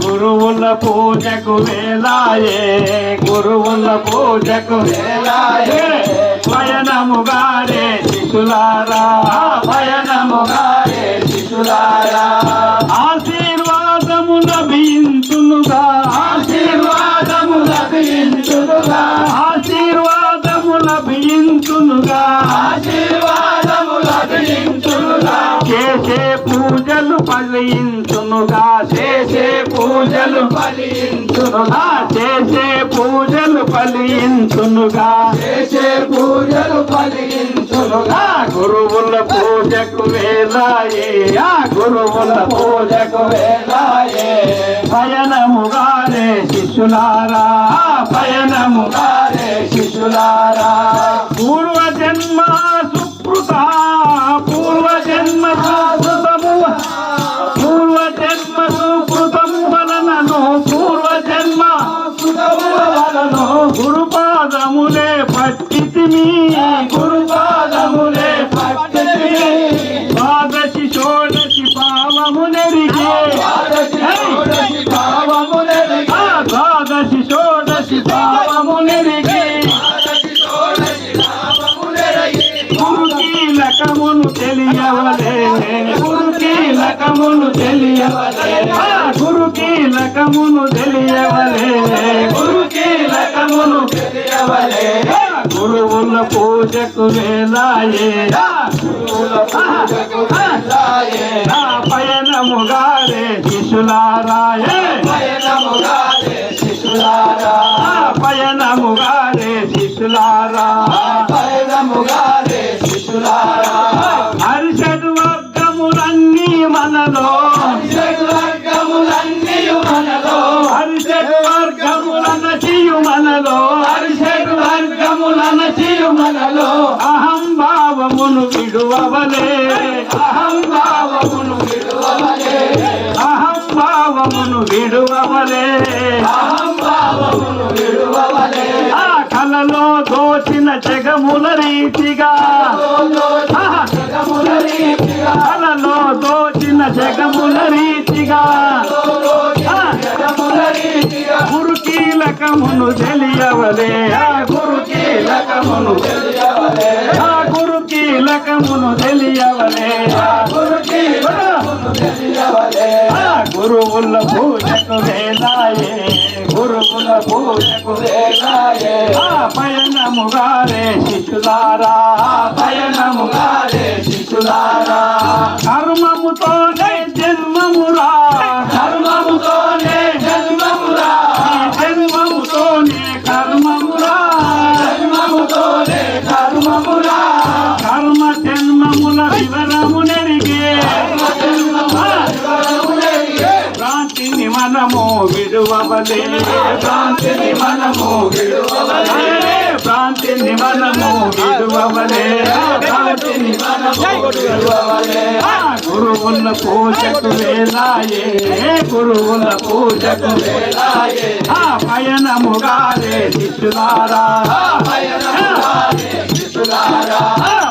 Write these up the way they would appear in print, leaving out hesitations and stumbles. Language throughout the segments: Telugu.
గురువుల పూజకు వేలాయే గురువుల పూజకు వేలాయే పయనముగారే శిశులారా పయనముగారే శిశులారా ఆశీర్వాదము లభించునుగా ఆశీర్వాదము లభించునుగా ఆశీర్వాదము లభించునుగా ఆశీర్వాదము లభించునుగా చేసే పూజలు ఫలించునుగా చేసే పూజలు ఫలించునుగా చేసే పూజలు ఫలించునుగా చేసే పూజలు ఫలించునుగా గురువుల పూజకు వేలాయే గురువుల పూజకు వేలాయే పయనముగారే శిశులారా పయనముగారే శిశులారా పూర్వజన్మ సుకృత పూర్వజన్మ సుకృతము పూర్వజన్మ సుకృతము వలనను పూర్వజన్మ సుకృతము వలనను గురుపాదములే పట్టితిమి గురుపాదములే పట్టితిమి ద్వాదశి షోడశి పావమునెరిగే ద్వాదశి షోడశి పావమునెరిగే గురుకీలకమును తెలియవలే గురుకీలకమును తెలియవలే గురుకీలకమును తెలియవలే గురుకీలకమును తెలియవలే గురువుల పూజకు వేలాయే గురువుల పూజకు వేలాయే పయనముగారే శిశులారాయే పయనముగారే శిశులారా పయనముగారే శిశులారా పయనముగారే శిశులారా హర్షద్వర్గములన్నీ మనలో హర్షద్వర్గములన్నీ మనలో హర్షద్వర్గములనచియు మనలో హర్షద్వర్గములనచియు మనలో అహం భావమును విడువవలే అహం భావమును విడువవలే అహం భావమును విడువవలే అహం భావమును విడువవలే ఆ కలలో దోచిన జగముల రీతిగా కలలో దోచిన జగముల రీతిగా గురుకీలకమును తెలియవలే ఆ గురుకీలకమును తెలియవలే ఆ గురుకీలకమును తెలియవలే ఆ గురుకీలకమును తెలియవలే ఆ గురువుల పూజకు వేలాయే గురువుల పూజకు వేలాయే ఆ పయనముగారే శిశులారా పయనముగారే శిశులారా కర్మముతోనే జన్మమురా కర్మముతోనే జన్మమురా జన్మముతోనే కర్మమురా జన్మముతోనే కర్మమురా కర్మ జన్మముల వివరమునెరిగే భ్రాంతిని మనము విడువవలే భ్రాంతిని మనము విడువవలే భ్రాంతిని మనము విడువవలే భ్రాంతిని మనము విడువవలే గురువుల పూజకు వేలాయే గురువుల పూజకు వేలాయే పయనముగారే శిశులారా పయనముగారే శిశులారా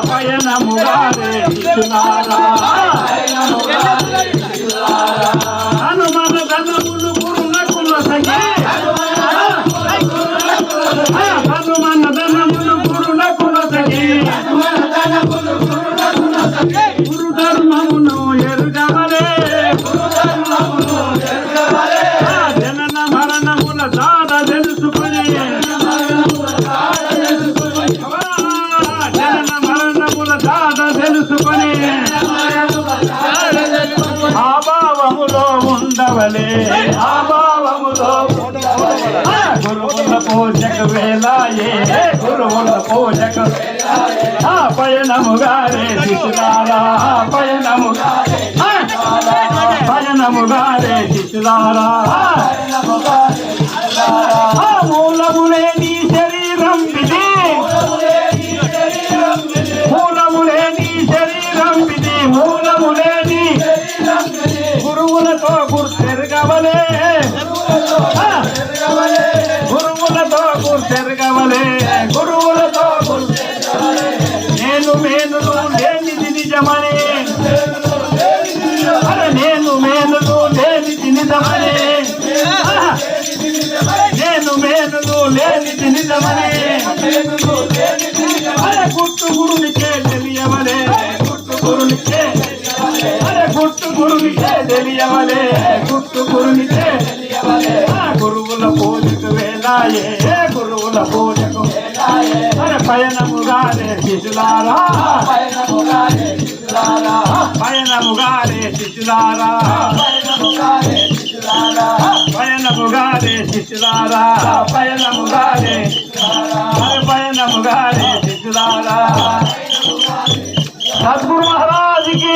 పయనముగారే శిశులారా పయనముగారే శిశులారా హనుమన ధనములు గురునకుల సగే హనుమన ధనములు గురునకుల సగే గురు ధర్మమును ఎరుగవలే జనన మరణముల దాద తెలుసుకుని జనన మరణముల దాద తెలుసుకుని ఆభావములో ఉండవలే ఆభావములో గురువుల పూజకు వేలాయే గురువుల పూజకు పయనముగారే శిశులారా పయనముగారే పయనముగారే శిశులారా మూలములే నీ శరీరం విధి మూలములే నీ శరీరం విధి మూలములే నీ గురువులతో గుర్తెరగవలే గురువులతో గుర్తెరగవలే గురువులతో నేను మేలులు లేనిది నిజమని నేను మేలులు లేని తెలియవలే అరే గుట్టు గురునికే తెలియవలే గుట్టు గురునికే అరే గుట్టు గురునికే తెలియవలే గుట్టు గురునికే గురువుల పూజకు వేలాయే గురువుల పూజకు అరే పయనముగానే శిశులారా పయనముగానే శిశులారా పయనముగానే శిశులారా పయనముగానే శిశులారా పయనముగానే పయనముగానే శిశులారా సద్గురు మహారాజ్ కి